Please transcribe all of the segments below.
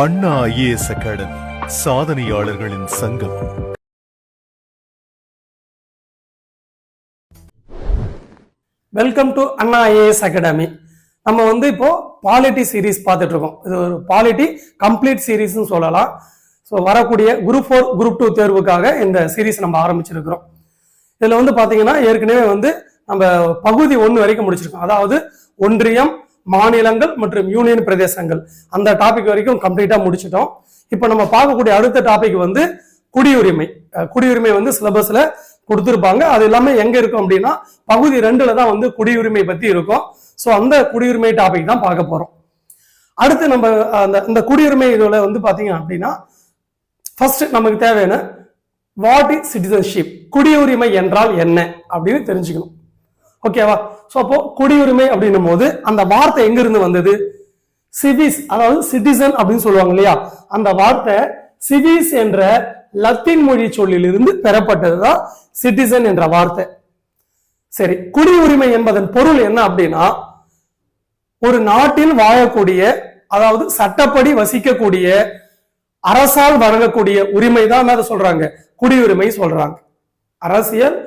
அண்ணா IAS academy சாதனையாளர்களின் சங்கம். Welcome to Anna IAS academy. நம்ம இப்போ பாலிட்டி சீரீஸ் பார்த்துட்டு இருக்கோம். இது ஒரு பாலிட்டி கம்ப்ளீட் சீரீஸ்னு சொல்லலாம். ஸோ வரக்கூடிய குரூப் 4 குரூப் 2 தேர்வுக்காக இந்த சீரீஸ் நம்ம ஆரம்பிச்சிருக்கிறோம். இதில் பார்த்தீங்கன்னா ஏற்கனவே நம்ம பகுதி 1 வரைக்கும் முடிச்சிருக்கோம். அதாவது ஒன்றியம், மாநிலங்கள் மற்றும் யூனியன் பிரதேசங்கள், அந்த டாபிக் வரைக்கும் கம்ப்ளீட்டா முடிச்சிட்டோம். இப்போ நம்ம பார்க்கக்கூடிய அடுத்த டாபிக் குடியுரிமை. குடியுரிமை சிலபஸ்ல கொடுத்துருப்பாங்க. அது எல்லாமே எங்க இருக்கும் அப்படின்னா பகுதி 2ல தான் குடியுரிமை பத்தி இருக்கும். ஸோ அந்த குடியுரிமை டாபிக் தான் பார்க்க போறோம். அடுத்து நம்ம அந்த குடியுரிமை இதுல பாத்தீங்க அப்படின்னா ஃபர்ஸ்ட் நமக்கு தேவையான வாட் இஸ் சிட்டிசன்ஷிப், குடியுரிமை என்றால் என்ன அப்படின்னு தெரிஞ்சுக்கணும். ஓகேவா? ஸோ அப்போ குடியுரிமை அப்படின்னும் போது அந்த வார்த்தை எங்க இருந்து வந்தது? சிவிஸ், அதாவது சிட்டிசன் அப்படின்னு சொல்லுவாங்க இல்லையா, அந்த வார்த்தை சிவிஸ் என்ற லத்தீன் மொழி சொல்லிலிருந்து பெறப்பட்டதுதான் சிட்டிசன் என்ற வார்த்தை. சரி, குடியுரிமை என்பதன் பொருள் என்ன அப்படின்னா ஒரு நாட்டில் வாழக்கூடிய, அதாவது சட்டப்படி வசிக்கக்கூடிய, அரசால் வழங்கக்கூடிய உரிமை தான் அதை சொல்றாங்க குடியுரிமை சொல்றாங்க. அரசியல்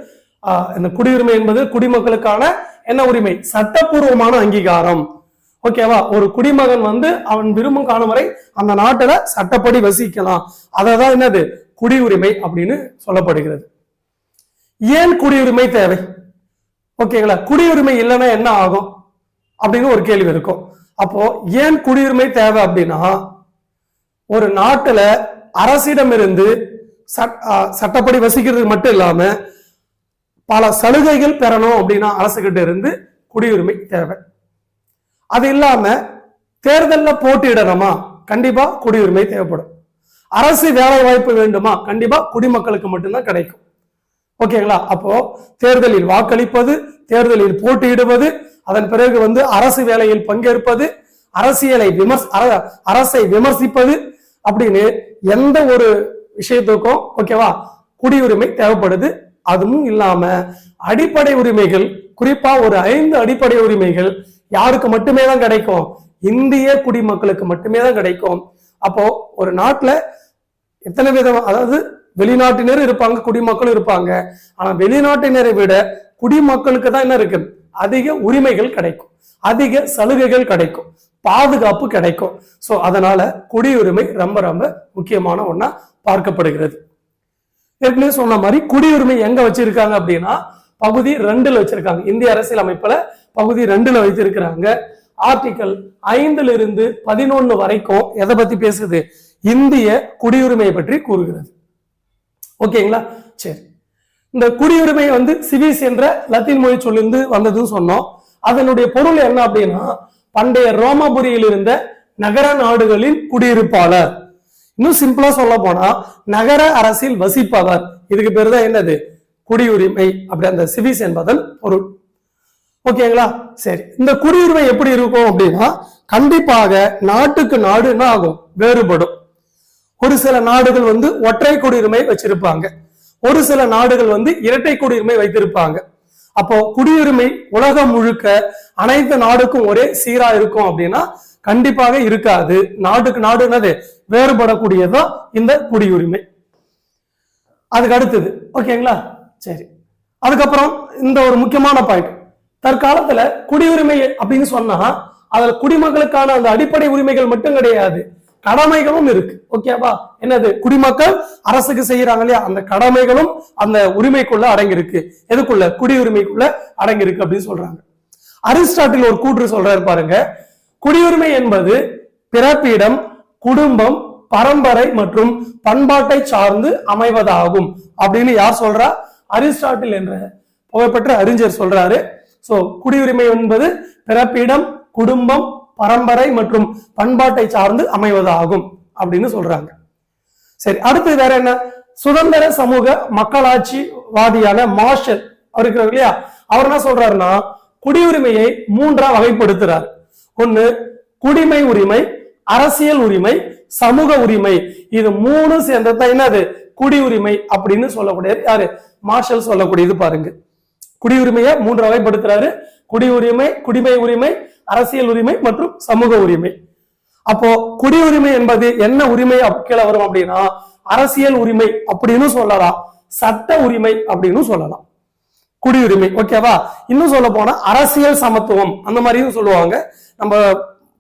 இந்த குடியுரிமை என்பது குடிமக்களுக்கான என்ன உரிமை? சட்டப்பூர்வமான அங்கீகாரம். ஓகேவா? ஒரு குடிமகன் அவன் விரும்பும் காலம் வரை அந்த நாட்டுல சட்டப்படி வசிக்கலாம். அததான் என்னது குடியுரிமை அப்படின்னு சொல்லப்படுகிறது. ஏன் குடியுரிமை தேவை? ஓகேங்களா? குடியுரிமை இல்லைன்னா என்ன ஆகும் அப்படின்னு ஒரு கேள்வி இருக்கும். அப்போ ஏன் குடியுரிமை தேவை அப்படின்னா ஒரு நாட்டுல அரசிடமிருந்து சட்டப்படி வசிக்கிறதுக்கு மட்டும் இல்லாம பல சலுகைகள் பெறணும் அப்படின்னா அரசுகிட்ட இருந்து குடியுரிமை தேவை. அது இல்லாம தேர்தலில் போட்டியிடணுமா, கண்டிப்பா குடியுரிமை தேவைப்படும். அரசு வேலை வாய்ப்பு வேண்டுமா, கண்டிப்பா குடிமக்களுக்கு மட்டும்தான் கிடைக்கும். ஓகேங்களா? அப்போ தேர்தலில் வாக்களிப்பது, தேர்தலில் போட்டியிடுவது, அதன் பிறகு அரசு வேலையில் பங்கேற்பது, அரசை விமர்சிப்பது அப்படின்னு எந்த ஒரு விஷயத்துக்கும் ஓகேவா குடியுரிமை தேவைப்படுது. அதுவும் இல்லாம அடிப்படை உரிமைகள், குறிப்பா ஒரு 5 அடிப்படை உரிமைகள் யாருக்கு மட்டுமே தான் கிடைக்கும்? இந்திய குடிமக்களுக்கு மட்டுமே தான் கிடைக்கும். அப்போ ஒரு நாட்டுல எத்தனை விதம், அதாவது வெளிநாட்டினர் இருப்பாங்க, குடிமக்களும் இருப்பாங்க. ஆனா வெளிநாட்டினரை விட குடிமக்களுக்கு தான் என்ன இருக்கு? அதிக உரிமைகள் கிடைக்கும், அதிக சலுகைகள் கிடைக்கும், பாதுகாப்பு கிடைக்கும். சோ அதனால குடியுரிமை ரொம்ப ரொம்ப முக்கியமான ஒண்ணா பார்க்கப்படுகிறது. ஏற்கனவே சொன்ன மாதிரி குடியுரிமை எங்க வச்சிருக்காங்க அப்படின்னா பகுதி 2ல வச்சிருக்காங்க. இந்திய அரசியல் அமைப்புல பகுதி 2ல வைத்திருக்கிறாங்க. ஆர்டிகல் 5ல் இருந்து 11 வரைக்கும் எதை பத்தி பேசுது? இந்திய குடியுரிமை பற்றி கூறுகிறது. ஓகேங்களா? சரி, இந்த குடியுரிமை சிவிஸ் என்ற லத்தீன் மொழி சொல்லிருந்து வந்ததுன்னு சொன்னோம். அதனுடைய பொருள் என்ன அப்படின்னா பண்டைய ரோமாபுரியில் இருந்த நகர நாடுகளின் குடியிருப்பாளர். இன்னும் சிம்பிளா சொல்ல போனா நகர அரசில் வசிப்பவர். இதுக்கு பேரு தான் என்னது? குடியுரிமை. அப்படி அந்த சிவிஸ் என்பதன் பொருள். ஓகேங்களா? சரி, இந்த குடியுரிமை எப்படி இருக்கும் அப்படின்னா கண்டிப்பாக நாட்டுக்கு நாடு என்ன ஆகும்? வேறுபடும். ஒரு சில நாடுகள் ஒற்றை குடியுரிமை வச்சிருப்பாங்க, ஒரு சில நாடுகள் இரட்டை குடியுரிமை வைத்திருப்பாங்க. அப்போ குடியுரிமை உலகம் முழுக்க அனைத்து நாடுக்கும் ஒரே சீரா இருக்கும் அப்படின்னா கண்டிப்பாக இருக்காது. நாட்டுக்கு நாடு என்னது? வேறுபடக்கூடியதுதான் இந்த குடியுரிமை. அதுக்கு அடுத்தது ஓகேங்களா? சரி, அதுக்கப்புறம் இந்த ஒரு முக்கியமான பாயிண்ட், தற்காலத்துல குடியுரிமை அப்படின்னு சொன்னா அதுல குடிமக்களுக்கான அந்த அடிப்படை உரிமைகள் மட்டும் கிடையாது, கடமைகளும் இருக்கு. ஓகேவா? என்னது? குடிமக்கள் அரசுக்கு செய்யறாங்க இல்லையா, அந்த கடமைகளும் அந்த உரிமைக்குள்ள அடங்கியிருக்கு. எதுக்குள்ள? குடியுரிமைக்குள்ள அடங்கியிருக்கு அப்படின்னு சொல்றாங்க. அரிஸ்டாட்டில் ஒரு கூற்று சொல்றாரு பாருங்க, குடியுரிமை என்பது பிறப்பிடம், குடும்பம், பரம்பரை மற்றும் பண்பாட்டை சார்ந்து அமைவதாகும் அப்படின்னு யார் சொல்றா? அரிஸ்டாட்டில் என்ற புகழ்பெற்ற அறிஞர் சொல்றாரு. சோ குடியுரிமை என்பது பிறப்பிடம், குடும்பம், பரம்பரை மற்றும் பண்பாட்டை சார்ந்து அமைவதாகும் அப்படின்னு சொல்றாங்க. சரி, அடுத்து வேற என்ன? சுதந்திர சமூக மக்களாட்சிவாதியான மார்ஷல் அவர் இருக்கிறார் இல்லையா, அவர் என்ன சொல்றாருன்னா குடியுரிமையை 3ஆ வகைப்படுத்துறார். ஒண்ணு குடிமை உரிமை, அரசியல் உரிமை, சமூக உரிமை. இது 3 சேர்ந்ததான் என்னது? குடியுரிமை அப்படின்னு சொல்லக்கூடியது யாரு? மார்ஷல் சொல்லக்கூடியது பாருங்க. குடியுரிமையை 3 வகைப்படுத்துறாரு. குடியுரிமை, குடிமை உரிமை, அரசியல் உரிமை மற்றும் சமூக உரிமை. அப்போ குடியுரிமை என்பது என்ன உரிமை கீழே வரும் அப்படின்னா அரசியல் உரிமை அப்படின்னு சொல்லலாம், சட்ட உரிமை அப்படின்னு சொல்லலாம். குடியுரிமை ஓகேவா. இன்னும் சொல்ல போனா அரசியல் சமத்துவம் அந்த மாதிரியும் சொல்லுவாங்க. நம்ம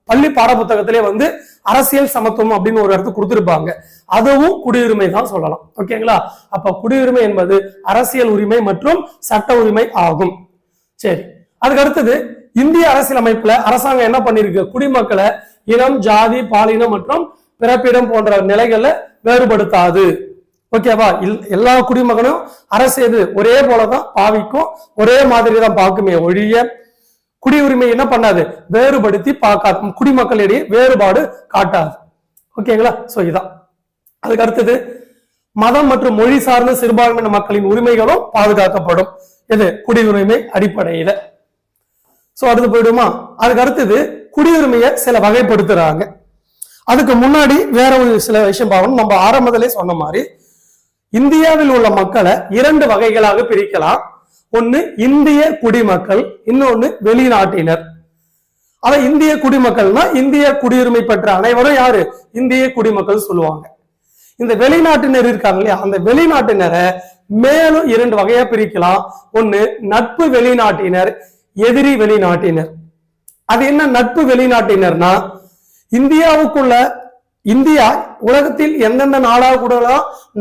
பள்ளி பாட புத்தகத்திலே வந்து அரசியல் சமத்துவம் அப்படின்னு ஒரு இடத்து கொடுத்திருப்பாங்க. அதுவும் குடியுரிமை தான் சொல்லலாம். ஓகேங்களா. அப்ப குடியுரிமை என்பது அரசியல் உரிமை மற்றும் சட்ட உரிமை ஆகும். சரி, அதுக்கு அடுத்தது இந்திய அரசியல் அமைப்புல அரசாங்கம் என்ன பண்ணிருக்கு, குடிமக்களை இனம், ஜாதி, பாலினம் மற்றும் பிறப்பிடம் போன்ற நிலைகள்ல வேறுபடுத்தாது. ஓகேவா. எல்லா குடிமகனும் அரசு ஒரே போலதான் பாவிக்கும், ஒரே மாதிரி தான் பார்க்குமே ஒழிய குடியுரிமை என்ன பண்ணாது, வேறுபடுத்தி பார்க்காது, குடிமக்களிடையே வேறுபாடு காட்டாது. ஓகேங்களா. சோ இதான். அதுக்கு அடுத்தது மதம் மற்றும் மொழி சார்ந்த சிறுபான்மையின மக்களின் உரிமைகளும் பாதுகாக்கப்படும். எது, குடியுரிமை அடிப்படையில. சோ அடுத்து போயிடுமா. அதுக்கு அடுத்தது குடியுரிமையை சில வகைப்படுத்துறாங்க. அதுக்கு முன்னாடி வேற ஒரு சில விஷயம் பார்க்கணும். நம்ம ஆரம்பத்திலே சொன்ன மாதிரி இந்தியாவில் உள்ள மக்களை 2 வகைகளாக பிரிக்கலாம். ஒன்னு இந்திய குடிமக்கள், இன்னொன்னு வெளிநாட்டினர். அத இந்திய குடிமக்கள்னா இந்திய குடியுரிமை பெற்ற அனைவரும் யாரு, இந்திய குடிமக்கள் சொல்லுவாங்க. இந்த வெளிநாட்டினர் இருக்காங்க இல்லையா, அந்த வெளிநாட்டினரை மேலும் 2 வகையா பிரிக்கலாம். ஒன்னு நட்பு வெளிநாட்டினர், எதிரி வெளிநாட்டினர். அது என்ன நட்பு வெளிநாட்டினர்னா, இந்தியாவுக்குள்ள இந்தியா உலகத்தில் எந்தெந்த நாடா கூட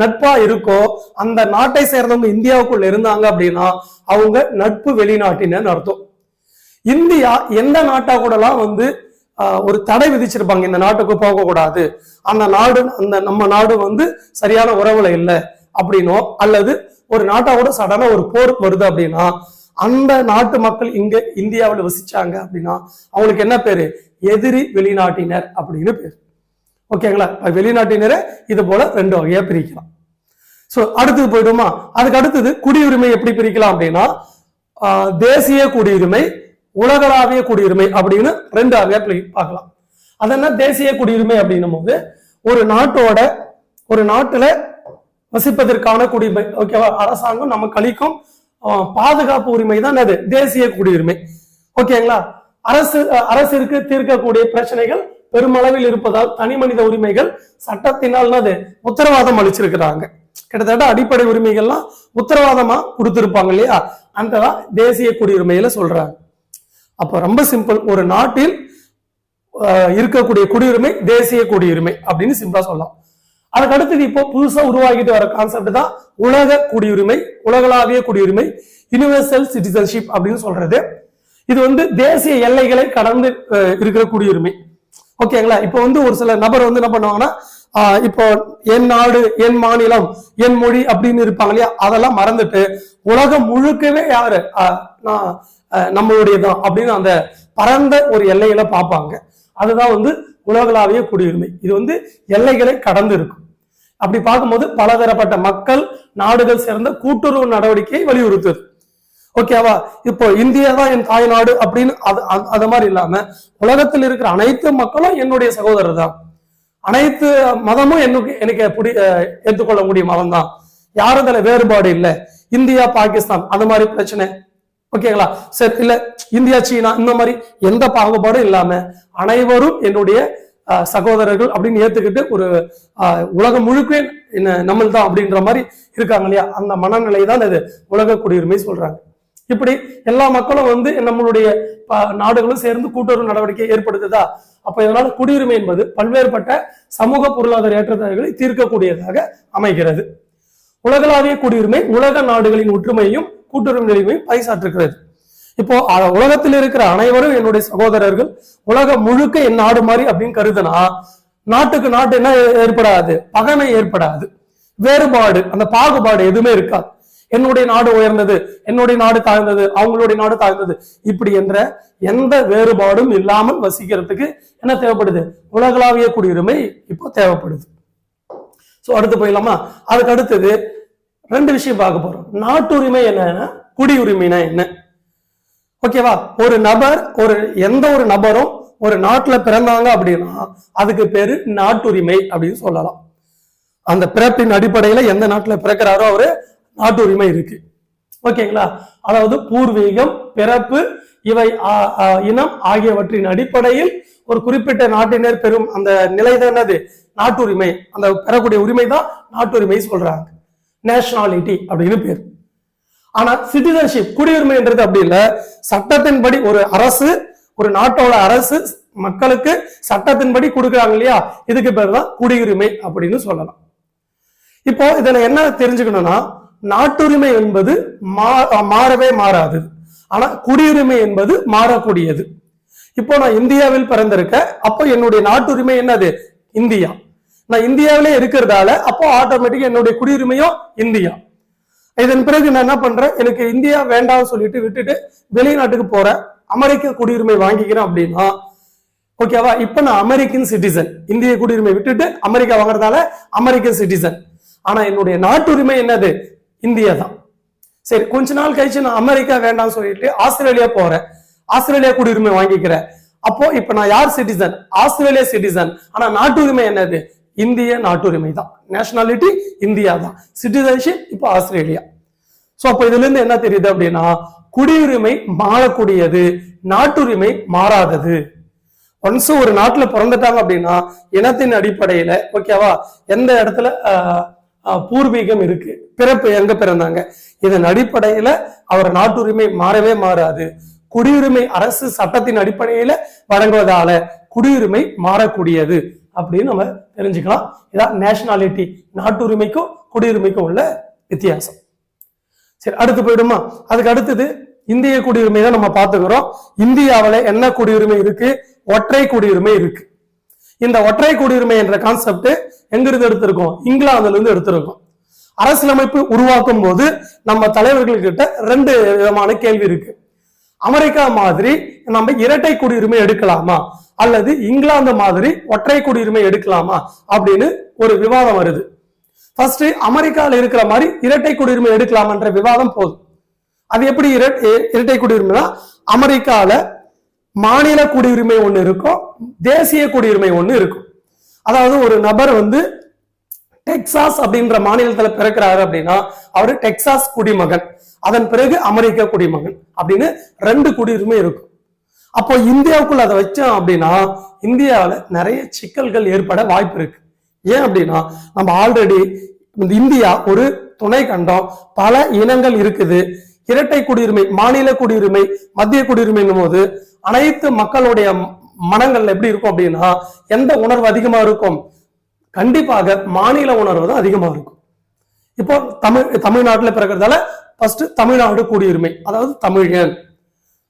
நட்பா இருக்கோ அந்த நாட்டை சேர்ந்தவங்க இந்தியாவுக்குள்ள இருந்தாங்க அப்படின்னா அவங்க நட்பு வெளிநாட்டினர் அர்த்தம். இந்தியா எந்த நாட்டா கூடலாம் வந்து ஒரு தடை விதிச்சிருப்பாங்க, இந்த நாட்டுக்கு போக கூடாது, அந்த நம்ம நாடு வந்து சரியான உறவுல இல்லை அப்படின்னோ, அல்லது ஒரு நாட்டா கூட சடனா ஒரு போர் வருது அப்படின்னா அந்த நாட்டு மக்கள் இங்க இந்தியாவில் வசிச்சாங்க அப்படின்னா அவங்களுக்கு என்ன பேரு, எதிரி வெளிநாட்டினர் அப்படின்னு பேரு. ஓகேங்களா. வெளிநாட்டினரை இது போல 2 வகையா பிரிக்கலாம். சோ அடுத்தது போயிடுமா. அதுக்கு அடுத்தது குடியுரிமை எப்படி பிரிக்கலாம் அப்படின்னா தேசிய குடியுரிமை, உலகளாவிய குடியுரிமை அப்படின்னு 2 வகையா பார்க்கலாம். அது என்ன தேசிய குடியுரிமை அப்படின்னும் போது ஒரு நாட்டுல வசிப்பதற்கான குடியுரிமை. ஓகேவா. அரசாங்கம் நமக்கு அளிக்கும் பாதுகாப்பு உரிமை தான் அது தேசிய குடியுரிமை. ஓகேங்களா. அரசிற்கு தீர்க்கக்கூடிய பிரச்சனைகள் பெருமளவில் இருப்பதால் தனி மனித உரிமைகள் சட்டத்தினால் உத்தரவாதம் அளிச்சிருக்கிறாங்க. கிட்டத்தட்ட அடிப்படை உரிமைகள்லாம் உத்தரவாதமா கொடுத்திருப்பாங்க இல்லையா, அந்த தேசிய குடியுரிமையில சொல்றாங்க. அப்ப ரொம்ப சிம்பிள், ஒரு நாட்டில் இருக்கக்கூடிய குடியுரிமை தேசிய குடியுரிமை அப்படின்னு சிம்பிளா சொல்லலாம். அதுக்கு அடுத்தது இப்போ புதுசா உருவாகிட்டு வர கான்செப்ட் தான் உலக குடியுரிமை, உலகளாவிய குடியுரிமை, யூனிவர்சல் சிட்டிசன்ஷிப் அப்படின்னு சொல்றது. இது வந்து தேசிய எல்லைகளை கடந்து இருக்கிற குடியுரிமை. ஓகேங்களா. இப்போ வந்து ஒரு சில நபர் வந்து என்ன பண்ணுவாங்கன்னா இப்போ என் நாடு, என் மாநிலம், என் மொழி அப்படின்னு இருப்பாங்க இல்லையா, அதெல்லாம் மறந்துட்டு உலகம் முழுக்கவே யாரு நம்மளுடையதான் அப்படின்னு அந்த பரந்த ஒரு எல்லையில பார்ப்பாங்க. அதுதான் வந்து உலகளாவிய குடியுரிமை. இது வந்து எல்லைகளை கடந்து இருக்கும். அப்படி பார்க்கும்போது பலதரப்பட்ட மக்கள், நாடுகள் சேர்ந்த கூட்டுறவு நடவடிக்கையை வலியுறுத்துது. ஓகேவா. இப்போ இந்தியா தான் என் தாய் நாடு அப்படின்னு அது மாதிரி இல்லாம உலகத்தில் இருக்கிற அனைத்து மக்களும் என்னுடைய சகோதரர் தான், அனைத்து மதமும் எனக்கு ஏற்றுக்கொள்ளக்கூடிய மதம் தான், யாரும் அதுல வேறுபாடு இல்லை. இந்தியா பாகிஸ்தான் அந்த மாதிரி பிரச்சனை ஓகேங்களா. சரி, இல்ல இந்தியா சீனா இந்த மாதிரி எந்த பாகுபாடும் இல்லாம அனைவரும் என்னுடைய சகோதரர்கள் அப்படின்னு ஏத்துக்கிட்டு ஒரு உலகம் முழுக்க நம்மள் தான் அப்படின்ற மாதிரி இருக்காங்க இல்லையா, அந்த மனநிலை தான் இது உலக குடியுரிமை சொல்றாங்க. இப்படி எல்லா மக்களும் வந்து நம்மளுடைய நாடுகளும் சேர்ந்து கூட்டுறவு நடவடிக்கை ஏற்படுத்துதா. அப்ப இதனால குடியுரிமை என்பது பல்வேறுபட்ட சமூக பொருளாதார ஏற்றத்தாழ்வுகளை தீர்க்கக்கூடியதாக அமைகிறது. உலகளாவிய குடியுரிமை உலக நாடுகளின் ஒற்றுமையும் கூட்டுறவு நிலைமையும் பறைசாற்றுகிறது. இப்போ உலகத்தில் இருக்கிற அனைவரும் என்னுடைய சகோதரர்கள், உலகம் முழுக்க என் நாடு மாதிரி அப்படின்னு கருதுனா நாட்டுக்கு நாட்டு என்ன ஏற்படாது, பகைமை ஏற்படாது, வேறுபாடு அந்த பாகுபாடு எதுவுமே இருக்காது. என்னுடைய நாடு உயர்ந்தது, என்னுடைய நாடு தாழ்ந்தது, அவங்களுடைய நாடு தாழ்ந்தது, இப்படி என்ற எந்த வேறுபாடும் இல்லாமல் வசிக்கிறதுக்கு என்ன தேவைப்படுது, உலகளாவிய குடியுரிமை இப்போ தேவைப்படுது. சோ அடுத்து போயிடலாமா. அதுக்கு அடுத்தது 2 விஷயம் பார்க்க போறோம். நாட்டுரிமை என்னன்னா, குடியுரிமைனா என்ன. ஓகேவா. ஒரு நபர் எந்த ஒரு நபரும் ஒரு நாட்டுல பிறந்தாங்க அப்படின்னா அதுக்கு பேரு நாட்டுரிமை அப்படின்னு சொல்லலாம். அந்த பிறப்பின் அடிப்படையில எந்த நாட்டுல பிறக்கிறாரோ அவரு நாட்டுரிமை இருக்கு. ஓகேங்களா. அதாவது பூர்வீகம், பிறப்பு இவை இனம் ஆகியவற்றின் அடிப்படையில் ஒரு குறிப்பிட்ட நாட்டினர் பெறும் அந்த நிலை தான் என்னது? நாட்டுரிமை. அந்த பெறக்கூடிய உரிமை தான் நாட்டுரிமை சொல்றாங்க. நேஷனாலிட்டி அப்படின்னு பேர். ஆனா சிட்டிசன்ஷிப், குடியுரிமைன்றது அப்படி இல்ல. சட்டத்தின்படி ஒரு அரசு, ஒரு நாட்டோட அரசு மக்களுக்கு சட்டத்தின்படி கொடுக்குறாங்க இல்லையா, இதுக்கு பேர் தான் குடியுரிமை அப்படின்னு சொல்லலாம். இப்போ இதுல என்ன தெரிஞ்சுக்கணும்னா, நாட்டுரிமை என்பது மாறவே மாறாது. ஆனா குடியுரிமை என்பது மாறக்கூடியது. இப்போ நான் இந்தியாவில் பிறந்திருக்க, அப்போ என்னுடைய நாட்டுரிமை என்னது? இந்தியா. நான் இந்தியாவிலே இருக்கிறதால அப்போ ஆட்டோமேட்டிக்கா என்னுடைய குடியுரிமையும் இந்தியா. இதன் பிறகு நான் என்ன பண்றேன், எனக்கு இந்தியா வேண்டாம்னு சொல்லிட்டு விட்டுட்டு வெளிநாட்டுக்கு போறேன், அமெரிக்க குடியுரிமை வாங்கிக்கிறேன் அப்படின்னா ஓகேவா, இப்ப நான் அமெரிக்கன் சிட்டிசன். இந்திய குடியுரிமை விட்டுட்டு அமெரிக்கா வாங்குறதால அமெரிக்கன் சிட்டிசன். ஆனா என்னுடைய நாட்டுரிமை என்னது? இந்தியா தான். சரி, கொஞ்ச நாள் கழிச்சு நான் அமெரிக்கா வேண்டாம்னு சொல்லிட்டு ஆஸ்திரேலியா போறேன், ஆஸ்திரேலியா குடியுரிமை வாங்கிக்கிறேன். அப்போ இப்ப நான் யார் சிட்டிசன்? Australia citizen. ஆனா நாட்டுரிமை என்னது? இந்திய நாட்டுரிமை தான். நேஷனாலிட்டி இந்தியா தான், சிட்டிசன்ஷிப் இப்போ ஆஸ்திரேலியா. சோ அப்ப இதுல இருந்து என்ன தெரியுது அப்படின்னா, குடியுரிமை மாறக்கூடியது, நாட்டுரிமை மாறாதது. ஒன்ஸ் ஒரு நாட்டுல பிறந்துட்டாங்க அப்படின்னா இனத்தின் அடிப்படையில ஓகேவா, எந்த இடத்துல பூர்வீகம் இருக்கு, பிறப்பு எங்க பிறந்தாங்க, இதன் அடிப்படையில அவர் நாட்டுரிமை மாறவே மாறாது. குடியுரிமை அரசு சட்டத்தின் அடிப்படையில வழங்குவதால குடியுரிமை மாறக்கூடியது அப்படின்னு நம்ம தெரிஞ்சுக்கலாம். இதான் நேஷனாலிட்டி, நாட்டுரிமைக்கும் குடியுரிமைக்கும் உள்ள வித்தியாசம். சரி, அடுத்து போயிடுமா? அதுக்கு அடுத்தது இந்திய குடியுரிமை தான் நம்ம பார்த்துக்கிறோம். இந்தியாவில என்ன குடியுரிமை இருக்கு? ஒற்றை குடியுரிமை இருக்கு. இந்த ஒற்றை குடியுரிமை என்ற கான்செப்ட் எங்கிருந்து எடுத்திருக்கோம்? இங்கிலாந்துல இருந்து எடுத்திருக்கோம். அரசியலமைப்பு உருவாக்கும் போது நம்ம தலைவர்கள் கிட்ட 2 விதமான கேள்வி இருக்கு. அமெரிக்கா மாதிரி நம்ம இரட்டை குடியுரிமை எடுக்கலாமா, அல்லது இங்கிலாந்து மாதிரி ஒற்றை குடியுரிமை எடுக்கலாமா அப்படின்னு ஒரு விவாதம் வருது. ஃபர்ஸ்ட் அமெரிக்கால இருக்கிற மாதிரி இரட்டை குடியுரிமை எடுக்கலாமன்ற விவாதம் போதும். அது எப்படி இரட்டை குடியுரிமைனா, அமெரிக்கால மாநில குடியுரிமை ஒண்ணு இருக்கும், தேசிய குடியுரிமை ஒண்ணு இருக்கும். அதாவது ஒரு நபர் டெக்சாஸ் அப்படின்ற மாநிலத்துல பிறக்கிறாரு அப்படின்னா அவரு டெக்சாஸ் குடிமகன், அதன் பிறகு அமெரிக்க குடிமகன் அப்படின்னு 2 குடியுரிமை இருக்கும். அப்போ இந்தியாவுக்குள்ள அதை வச்சோம் அப்படின்னா இந்தியாவில நிறைய சிக்கல்கள் ஏற்பட வாய்ப்பு இருக்கு. ஏன் அப்படின்னா, நம்ம ஆல்ரெடி இந்தியா ஒரு துணை கண்டம், பல இனங்கள் இருக்குது. இரட்டை குடியுரிமை, மாநில குடியுரிமை, மத்திய குடியுரிமைங்கும் போது அனைத்து மக்களுடைய மனங்கள்ல எப்படி இருக்கும் அப்படின்னா, எந்த உணர்வு அதிகமா இருக்கும்? கண்டிப்பாக மாநில உணர்வு தான் அதிகமா இருக்கும். இப்போ தமிழ்நாட்டுல பிறக்கிறதால ஃபர்ஸ்ட் தமிழ்நாடு குடியுரிமை, அதாவது தமிழன்.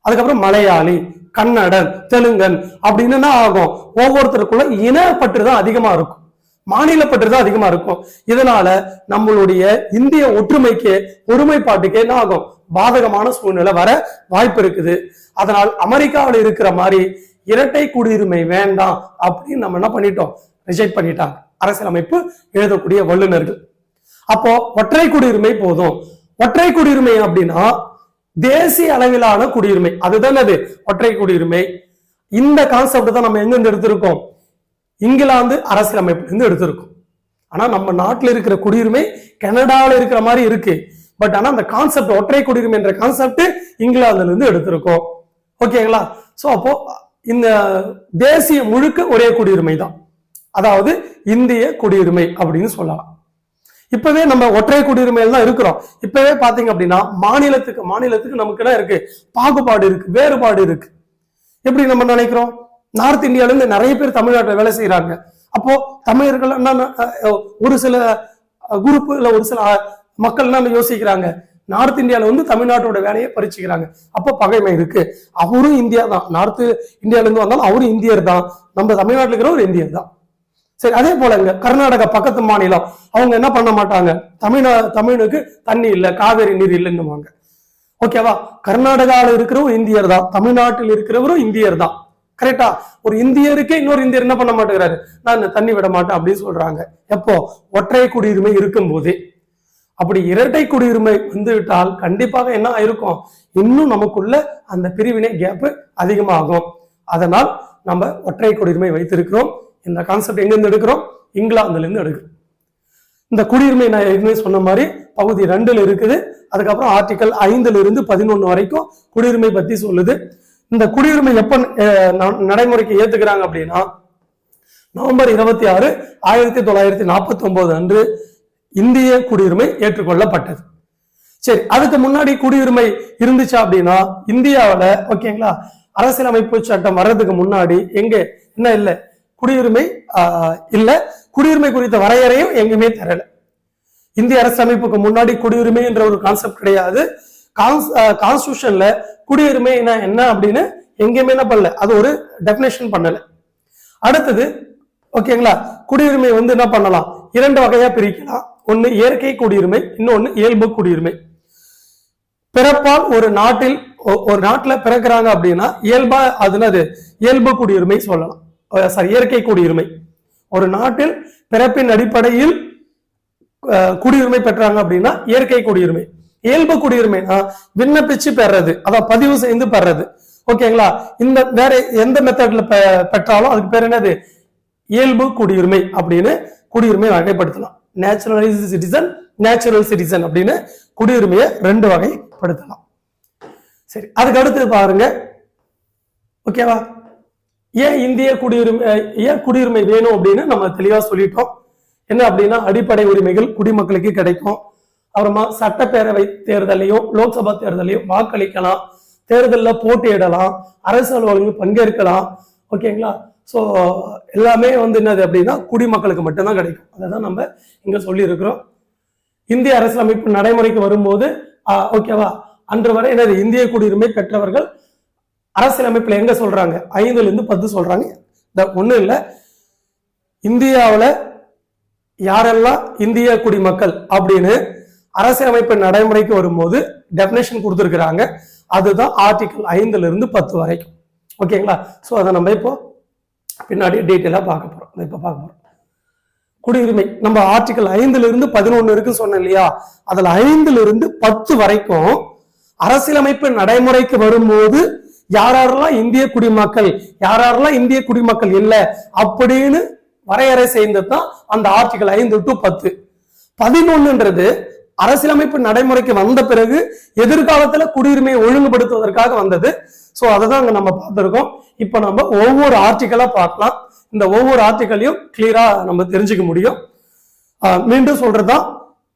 அதுக்கப்புறம் மலையாளி, கன்னடன், தெலுங்கன் அப்படின்னு என்ன ஆகும்? ஒவ்வொருத்தருக்குள்ள இனப்பற்று தான் அதிகமா இருக்கும், மாநிலப்பற்று தான் அதிகமா இருக்கும். இதனால நம்மளுடைய இந்திய ஒற்றுமைக்கு, ஒருமைப்பாட்டுக்கு என்ன ஆகும்? பாதகமான சூழ்நிலை வர வாய்ப்பு இருக்குது. அதனால் அமெரிக்காவில் இருக்கிற மாதிரி இரட்டை குடியுரிமை வேண்டாம் அப்படின்னு நம்ம என்ன பண்ணிட்டோம்? ரிஜெக்ட் பண்ணிட்டாங்க அரசியலமைப்பு எழுதக்கூடிய வல்லுநர்கள். அப்போ ஒற்றை குடியுரிமை போதும். ஒற்றை குடியுரிமை அப்படின்னா தேசிய அளவிலான குடியுரிமை, அதுதான் அது ஒற்றை குடியுரிமை. இந்த கான்செப்ட் தான் நம்ம எங்க எடுத்திருக்கோம்? இங்கிலாந்து அரசியலமைப்புல இருந்து எடுத்திருக்கோம். ஆனா நம்ம நாட்டில் இருக்கிற குடியுரிமை கனடாவில் இருக்கிற மாதிரி இருக்கு. பட் ஆனா அந்த கான்செப்ட், ஒற்றை குடியுரிமை என்ற கான்செப்ட் இங்கிலாந்துல இருந்து எடுத்திருக்கோம். ஓகேங்களா? சோ அப்போ இந்த தேசிய முழுக்க ஒரே குடியுரிமை தான், அதாவது இந்திய குடியுரிமை அப்படின்னு சொல்லலாம். இப்பவே நம்ம ஒற்றை குடியுரிமையில தான் இருக்கிறோம். இப்பவே பாத்தீங்க அப்படின்னா மாநிலத்துக்கு நமக்கு என்ன இருக்கு? பாகுபாடு இருக்கு, வேறுபாடு இருக்கு. எப்படி நம்ம நினைக்கிறோம்? நார்த் இந்தியால இருந்து நிறைய பேர் தமிழ்நாட்டில் வேலை செய்யறாங்க. அப்போ தமிழர்கள் ஒரு சில குரூப் இல்ல ஒரு சில மக்கள் என்ன யோசிக்கிறாங்க? நார்த் இந்தியால தமிழ்நாட்டோட வேலையை பறிச்சுக்கிறாங்க. அப்போ பகைமை இருக்கு. அவரும் இந்தியா தான், நார்த் இந்தியால இருந்து வந்தாலும் அவரும் இந்தியர் தான், நம்ம தமிழ்நாட்டில் இருக்கிற ஒரு இந்தியர் தான். சரி, அதே போல இங்க கர்நாடகா பக்கத்து மாநிலம், அவங்க என்ன பண்ண மாட்டாங்க? தமிழுக்கு தண்ணி இல்ல, காவேரி நீர் இல்லைன்னுவாங்க. ஓகேவா? கர்நாடகாவில் இருக்கிறவரும் இந்தியர் தான், தமிழ்நாட்டில் இருக்கிறவரும் இந்தியர் தான். கரெக்டா? ஒரு இந்தியருக்கே இன்னொரு இந்தியர் என்ன பண்ண மாட்டேங்கிறாரு? நான் தண்ணி விட மாட்டேன் அப்படின்னு சொல்றாங்க. எப்போ? ஒற்றை குடியுரிமை இருக்கும் போதே. அப்படி இரட்டை குடியுரிமை விட்டால் கண்டிப்பாக என்ன ஆயிருக்கும்? இன்னும் நமக்குள்ள அந்த பிரிவினை கேப் அதிகமாகும். அதனால் நம்ம ஒற்றை குடியுரிமை வைத்திருக்கிறோம். இந்த கான்செப்ட் எங்க இருந்து எடுக்கிறோம்? இங்கிலாந்துல இருந்து எடுக்கிறோம். இந்த குடியுரிமை நான் ஏற்கனவே சொன்ன மாதிரி பகுதி 2ல் இருக்குது. அதுக்கப்புறம் ஆர்டிகல் 5ல் இருந்து 11 வரைக்கும் குடியுரிமை பத்தி சொல்லுது. இந்த குடியுரிமை எப்ப நடைமுறைக்கு ஏத்துக்கிறாங்க அப்படின்னா நவம்பர் 26, 1949 அன்று இந்திய குடியுரிமை ஏற்றுக்கொள்ளப்பட்டது. சரி, அதுக்கு முன்னாடி குடியுரிமை இருந்துச்சா அப்படின்னா இந்தியாவில ஓகேங்களா அரசியலமைப்பு சட்டம் வர்றதுக்கு முன்னாடி எங்க என்ன இல்லை, குடியுரிமை இல்ல, குடியுரிமை குறித்த வரையறையும் எங்குமே தரல. இந்திய அரசியலமைப்புக்கு முன்னாடி குடியுரிமை என்ற ஒரு கான்செப்ட் கிடையாது. கான்ஸ்டிடியூஷன்ல குடியுரிமை என்ன அப்படின்னு எங்கேயுமே என்ன பண்ணல, அது ஒரு டெபினேஷன் பண்ணல. அடுத்தது ஓகேங்களா குடியுரிமை என்ன பண்ணலாம், 2 வகையா பிரிக்கலாம். ஒன்னு இயற்கை குடியுரிமை, இன்னொன்னு இயல்பு குடியுரிமை. பிறப்பால் ஒரு நாட்டுல பிறக்கிறாங்க அப்படின்னா இயல்பா அதுனது இயல்பு குடியுரிமை சொல்லலாம். சாரி, இயற்கை குடியுரிமை. ஒரு நாட்டில் பிறப்பின் அடிப்படையில் குடியுரிமை பெற்றாங்க அப்படின்னா இயற்கை குடியுரிமை. இயல்பு குடியுரிமைனா விண்ணப்பிச்சு பெறது, அதான் பதிவு செய்து பெறது. ஓகேங்களா, இந்த வேற எந்த மெத்தட்ல பெற்றாலும் அதுக்கு பேர் என்னது, இயல்பு குடியுரிமை அப்படின்னு குடியுரிமை வகைப்படுத்தலாம். நேச்சுரலைஸ்டு சிட்டிசன், நேச்சுரல் சிட்டிசன் அப்படின்னு குடியுரிமையை 2 வகைப்படுத்தலாம். சரி, அதுக்கு அடுத்து பாருங்க. ஓகேவா, ஏன் இந்திய குடியுரிமை வேணும் அப்படின்னு நம்ம தெளிவா சொல்லிட்டோம். என்ன அப்படின்னா அடிப்படை உரிமைகள் குடிமக்களுக்கு கிடைக்கும். அப்புறமா சட்டப்பேரவை தேர்தலையும் லோக்சபா தேர்தலையும் வாக்களிக்கலாம், தேர்தலில் போட்டியிடலாம், அரசு அலுவலகங்கள் பங்கேற்கலாம். ஓகேங்களா, ஸோ எல்லாமே என்னது அப்படின்னா குடிமக்களுக்கு மட்டும்தான் கிடைக்கும். அதை தான் நம்ம இங்க சொல்லி இருக்கிறோம். இந்திய அரசியலமைப்பு நடைமுறைக்கு வரும்போது ஓகேவா அன்று வரை என்னது இந்திய குடியுரிமை பெற்றவர்கள் அரசியலமைப்புல எங்க சொல்றாங்க, 5லிருந்து 10 சொல்றாங்க. ஒண்ணும் இல்லை, இந்தியாவில் யாரெல்லாம் இந்திய குடிமக்கள் அப்படின்னு அரசியலமைப்பு நடைமுறைக்கு வரும்போது டெபினேஷன் கொடுத்துருக்கிறாங்க. அதுதான் ஆர்டிகல் 5லிருந்து 10 வரைக்கும். ஓகேங்களா, ஸோ அதை நம்ம இப்போ பின்னாடி டீட்டெயிலா பார்க்க போறோம். இப்ப பார்க்க போறோம் குடியுரிமை. நம்ம ஆர்டிகல் 5லிருந்து 11 இருக்குன்னு சொன்னோம் இல்லையா, அதுல 5லிருந்து 10 வரைக்கும் அரசியலமைப்பு நடைமுறைக்கு வரும்போது யாரெல்லாம் இந்திய குடிமக்கள், யாரெல்லாம் இந்திய குடிமக்கள் இல்லை அப்படின்னு வரையறை செய்ததுதான் அந்த ஆர்டிகல் 5 to 10. 11ன்றது அரசியலமைப்பு நடைமுறைக்கு வந்த பிறகு எதிர்காலத்துல குடியுரிமையை ஒழுங்குபடுத்துவதற்காக வந்தது. சோ அதைதான் அங்க நம்ம பார்த்திருக்கோம். இப்ப நம்ம ஒவ்வொரு ஆர்டிகலா பார்க்கலாம். இந்த ஒவ்வொரு ஆர்டிகலையும் கிளியரா நம்ம தெரிஞ்சுக்க முடியும். மீண்டும் சொல்றதுதான்,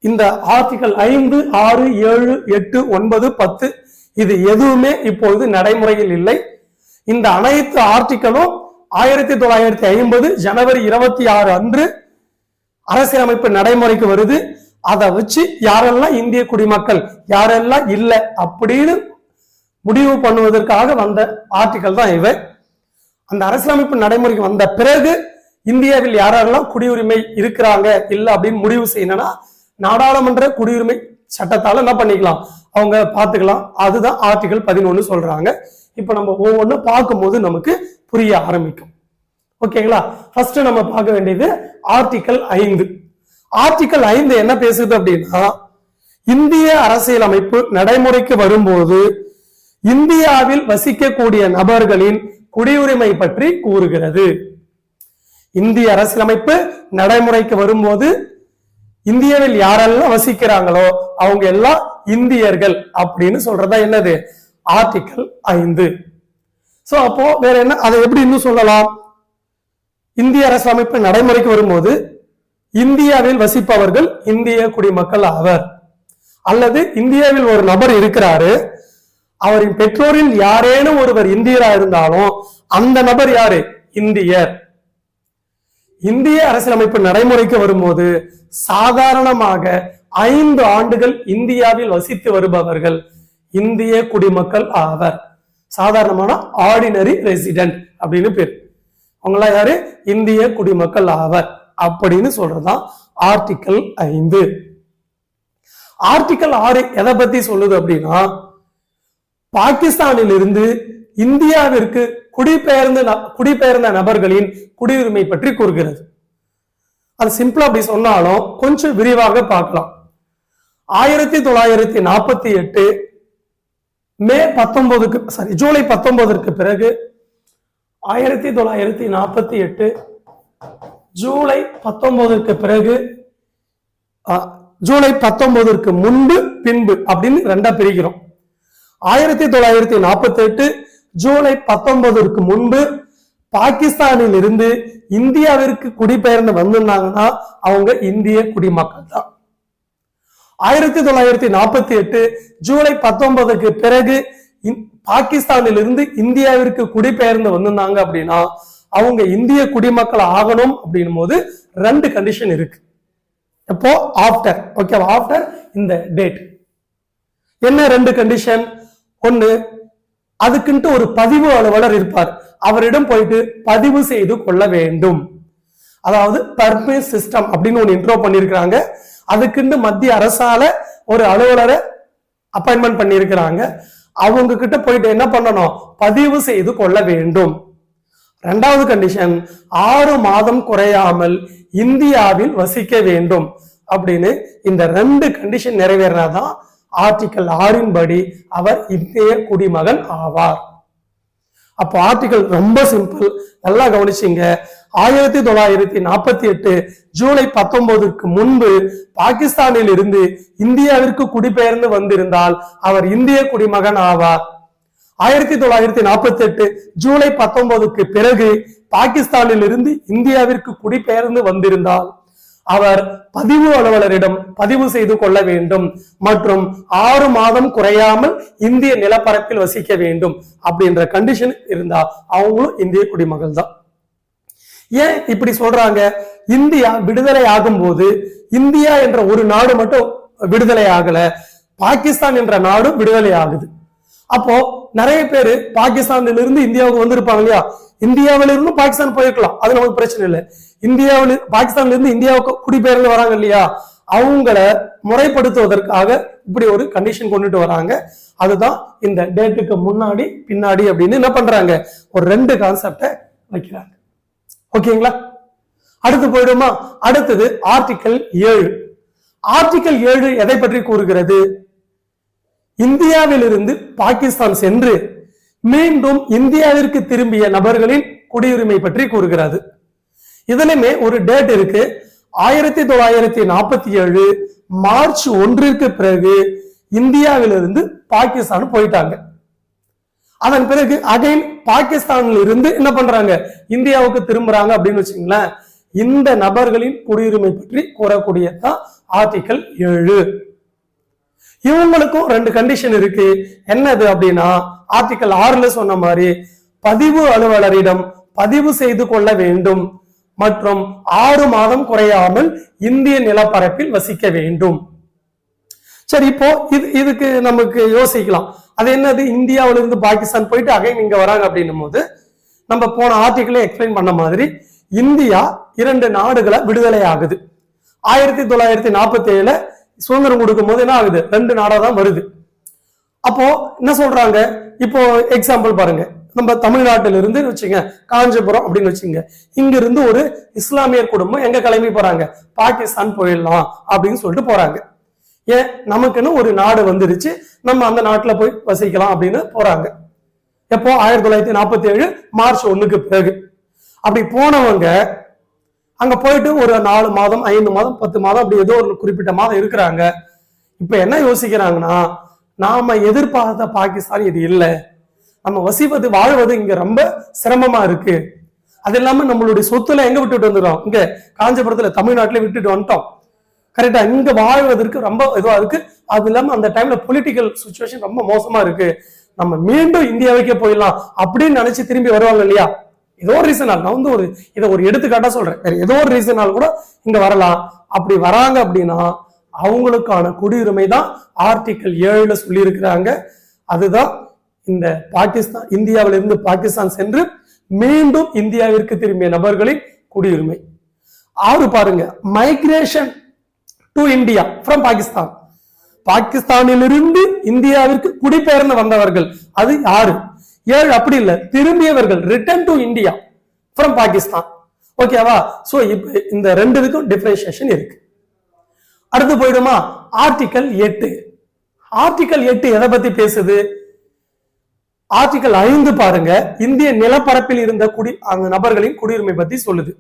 இந்த ஆர்டிகல் 5, 6, 7, 8, 9, 10 இது எதுவுமே இப்பொழுது நடைமுறையில் இல்லை. இந்த அனைத்து ஆர்டிகலும் 1950 ஜனவரி 26 அன்று அரசியலமைப்பு நடைமுறைக்கு வருது. அதை வச்சு யாரெல்லாம் இந்திய குடிமக்கள், யாரெல்லாம் இல்லை அப்படின்னு முடிவு பண்ணுவதற்காக வந்த ஆர்டிகல் தான் இவை. அந்த அரசியலமைப்பு நடைமுறைக்கு வந்த பிறகு இந்தியாவில் யாரெல்லாம் குடியுரிமை இருக்கிறாங்க இல்லை அப்படின்னு முடிவு செய்யணும்னா நாடாளுமன்ற குடியுரிமை சட்டத்தால என்ன பண்ணிக்கலாம், அவங்க பார்த்துக்கலாம். அதுதான் ஆர்டிகல் 11 சொல்றாங்க. இப்ப நம்ம ஒவ்வொன்றும் பார்க்கும்போது நமக்கு புரிய ஆரம்பிக்கும். ஓகேங்களா, ஃபர்ஸ்ட் நம்ம பார்க்க வேண்டியது ஆர்டிகல் 5. ஆர்டிகல் 5 என்ன பேசுது அப்படின்னா, இந்திய அரசியலமைப்பு நடைமுறைக்கு வரும்போது இந்தியாவில் வசிக்கக்கூடிய நபர்களின் குடியுரிமை பற்றி கூறுகிறது. இந்திய அரசியலமைப்பு நடைமுறைக்கு வரும்போது இந்தியாவில் யாரெல்லாம் வசிக்கிறாங்களோ அவங்க எல்லாம் இந்தியர்கள் அப்படின்னு சொல்றதா என்னது ஆர்டிகல் 5. சோ அப்போ வேற என்ன, அதை எப்படி இன்னும் சொல்லலாம், இந்திய அரசியலமைப்பு நடைமுறைக்கு வரும்போது இந்தியாவில் வசிப்பவர்கள் இந்திய குடிமக்கள் ஆவர். அல்லது இந்தியாவில் ஒரு நபர் இருக்கிறாரு, அவரின் பெற்றோரில் யாரேனும் ஒருவர் இந்தியரா இருந்தாலும் அந்த நபர் யாரு, இந்தியர். இந்திய அரசியலமைப்பு நடைமுறைக்கு வரும்போது சாதாரணமாக 5 ஆண்டுகள் இந்தியாவில் வசித்து வருபவர்கள் இந்திய குடிமக்கள் ஆவர். சாதாரணமான ஆர்டினரி ரெசிடென்ட் அப்படின்னு பேர். அவங்களாம் யாரு, இந்திய குடிமக்கள் ஆவர் அப்படின்னு சொல்றதுதான் ஆர்டிகல் 5. ஆர்டிகல் 6 எதை பத்தி சொல்லுது அப்படின்னா, பாகிஸ்தானில் இருந்து இந்தியாவிற்கு குடிபெயர்ந்த நபர்களின் குடியுரிமை பற்றி கூறுகிறது. அது சிம்பிளா அப்படி சொன்னாலும் கொஞ்சம் விரிவாக பார்க்கலாம். 1948 மே 19 ஜூலை 19 பிறகு 1948 ஜூலை 19 பிறகு ஜூலை 19 முன்பு பின்பு அப்படின்னு 2 பிரிக்கிறோம். 1948 ஜூலை 19 முன்பு பாகிஸ்தானில் இருந்து இந்தியாவிற்கு குடிபெயர்ந்து வந்திருந்தாங்கன்னா அவங்க இந்திய குடிமக்கள் தான். 1948 ஜூலை 19 பிறகு பாகிஸ்தானில் இருந்து இந்தியாவிற்கு குடிபெயர்ந்து வந்திருந்தாங்க அப்படின்னா அவங்க இந்திய குடிமக்கள் ஆகணும் அப்படின்னும் போது 2 கண்டிஷன் இருக்கு. எப்போ? ஆஃப்டர். ஓகே, ஆஃப்டர் இந்த டேட். என்ன 2 கண்டிஷன்? ஒன்னு, அதுக்குன்ட்டு ஒரு பதிவு அலுவலர் இருப்பார், அவரிடம் போயிட்டு பதிவு செய்து கொள்ள வேண்டும். அதாவது பர்மிட் சிஸ்டம் அப்படின்னு ஒன்னு இன்ட்ரோ பண்ணிருக்கிறாங்க. அதுக்குன்னு மத்திய அரசால ஒரு அலுவலரை அப்பாயின்மெண்ட் பண்ணியிருக்கிறாங்க. அவங்க கிட்ட போயிட்டு என்ன பண்ணணும்? பதிவு செய்து கொள்ள வேண்டும். 2வது கண்டிஷன், 6 மாதம் குறையாமல் இந்தியாவில் வசிக்க வேண்டும் அப்படின்னு. இந்த 2 கண்டிஷன் நிறைவேறினாதான் ஆர்டிகல் 6 படி அவர் இந்திய குடிமகன் ஆவார். அப்போ ஆர்டிகல் ரொம்ப சிம்பிள், நல்லா கவனிச்சிங்க. 1948 ஜூலை 19 முன்பு பாகிஸ்தானில் இருந்து இந்தியாவிற்கு குடிபெயர்ந்து வந்திருந்தால் அவர் இந்திய குடிமகன் ஆவார். 1948 ஜூலை 19 பிறகு பாகிஸ்தானில் இருந்து இந்தியாவிற்கு குடிபெயர்ந்து வந்திருந்தால் அவர் பதிவு அலுவலரிடம் பதிவு செய்து கொள்ள வேண்டும் மற்றும் 6 மாதம் குறையாமல் இந்திய நிலப்பரப்பில் வசிக்க வேண்டும் அப்படின்ற கண்டிஷன் இருந்தா அவங்களும் இந்திய குடிமகள் தான். ஏன் இப்படி சொல்றாங்க? இந்தியா விடுதலை ஆகும் போது இந்தியா என்ற ஒரு நாடு மட்டும் விடுதலை ஆகல, பாகிஸ்தான் என்ற நாடும் விடுதலை ஆகுது. அப்போ நிறைய பேரு பாகிஸ்தான்ல இருந்து இந்தியாவுக்கு வந்திருப்பாங்க இல்லையா, இந்தியாவில இருந்து பாகிஸ்தான் போயிருக்கலாம், அது நமக்கு பிரச்சனை இல்லை. பாகிஸ்தான்ல இருந்து இந்தியாவுக்கு குடிபெயர்ந்து வராங்க இல்லையா, அவங்கள முறைப்படுத்துவதற்காக இப்படி ஒரு கண்டிஷன் கொண்டுட்டு வராங்க. அதுதான் இந்த டேட்டுக்கு முன்னாடி பின்னாடி அப்படின்னு என்ன பண்றாங்க, ஒரு 2 கான்செப்ட வைக்கிறாங்க. ஓகேங்களா? அடுத்து போயிடுமா? அடுத்தது ஆர்டிகல் 7. ஆர்டிகல் 7 எதை பற்றி கூறுகிறது? இந்தியாவில் இருந்து பாகிஸ்தான் சென்று மீண்டும் இந்தியாவிற்கு திரும்பிய நபர்களின் குடியுரிமை பற்றி கூறுகிறது. இதுலயுமே ஒரு டேட் இருக்கு. 1947 மார்ச் 1 பிறகு இந்தியாவிலிருந்து பாகிஸ்தான் போயிட்டாங்க. அதன் பிறகு அகைன் பாகிஸ்தானில் இருந்து என்ன பண்றாங்க, இந்தியாவுக்கு திரும்புறாங்க அப்படின்னு வச்சுங்களேன். இந்த நபர்களின் குடியுரிமை பற்றி கூறக்கூடியதான் ஆர்டிகல் 7. இவங்களுக்கும் 2 கண்டிஷன் இருக்கு. என்னது அப்படின்னா, ஆர்டிகல் 6ல சொன்ன மாதிரி பதிவு அலுவலரிடம் பதிவு செய்து கொள்ள வேண்டும் மற்றும் 6 மாதம் குறையாமல் இந்திய நிலப்பரப்பில் வசிக்க வேண்டும். சரி, இப்போ இதுக்கு நமக்கு யோசிக்கலாம், அது என்னது? இந்தியாவிலிருந்து பாகிஸ்தான் போயிட்டு அகைன் இங்க வராங்க அப்படின்னும் போது நம்ம போன ஆர்டிகிளே எக்ஸ்பிளைன் பண்ண மாதிரி இந்தியா 2 நாடுகளை விடுதலை ஆகுது. 1947 சுதந்திரம் கொடுக்கும் போது என்ன ஆகுது, 2 நாடா தான் வருது. அப்போ என்ன சொல்றாங்க, இப்போ எக்ஸாம்பிள் பாருங்க, நம்ம தமிழ்நாட்டில இருந்து வச்சுங்க காஞ்சிபுரம் அப்படின்னு வச்சுங்க, இங்க இருந்து ஒரு இஸ்லாமியர் குடும்பம் எங்க கிளம்பி போறாங்க, பாகிஸ்தான் போயிடலாம் அப்படின்னு சொல்லிட்டு போறாங்க. ஏன், நமக்குன்னு ஒரு நாடு வந்துருச்சு, நம்ம அந்த நாட்டுல போய் வசிக்கலாம் அப்படின்னு போறாங்க. எப்போ? 1947 மார்ச் 1 பிறகு. அப்படி போனவங்க அங்க போயிட்டு ஒரு 4 மாதம் 5 மாதம் 10 மாதம் அப்படி ஏதோ ஒரு குறிப்பிட்ட மாதம் இருக்கிறாங்க. இப்ப என்ன யோசிக்கிறாங்கன்னா, நாம எதிர்பார்த்த பாகிஸ்தான் இது இல்லை, நம்ம வசிப்பது வாழ்வது இங்க ரொம்ப சிரமமா இருக்கு, அது இல்லாம நம்மளுடைய சொத்துல எங்க விட்டுட்டு வந்துடும், இங்க காஞ்சிபுரத்துல தமிழ்நாட்டுல விட்டுட்டு வந்துட்டோம், கரெக்டா, இங்க வாழ்வதற்கு ரொம்ப இதுவா இருக்கு, அது இல்லாம அந்த டைம்ல பொலிட்டிக்கல் சிச்சுவேஷன் ரொம்ப மோசமா இருக்கு, நம்ம மீண்டும் இந்தியாவுக்கே போயிடலாம் அப்படின்னு நினைச்சு திரும்பி வருவாங்க இல்லையா. ஏதோ ஒரு ரீசனால், நான் வந்து இதை ஒரு எடுத்துக்காட்டா சொல்றேன், வேற ஏதோ ஒரு ரீசனால் கூட இங்க வரலாம். அப்படி வராங்க அப்படின்னா அவங்களுக்கான குடியுரிமை தான் ஆர்டிகல் 7ல சொல்லி இருக்கிறாங்க. அதுதான் இந்த பாகிஸ்தான், இந்தியாவிலிருந்து பாகிஸ்தான் சென்று மீண்டும் இந்தியாவிற்கு திரும்பிய நபர்களின் குடியுரிமை. 6 பாருங்க, migration to India from Pakistan, பாகிஸ்தானிலிருந்து இந்தியாவிற்கு குடிபெயர்ந்து வந்தவர்கள், அது 6. 7 அப்படி இல்ல, திரும்பியவர்கள், return to India from Pakistan. ஓகேவா? சோ இப்ப இந்த 2க்கும் டிஃபரன்ஷியேஷன் இருக்கு. அடுத்து போயிடுமா? ஆர்டிகல் 8. ஆர்டிகல் 8 எதை பத்தி பேசுது? ஆர்டிகல் 5 பாருங்க, இந்திய நிலப்பரப்பில் இருந்த அந்த நபர்களின் குடியுரிமை பத்தி சொல்லுது.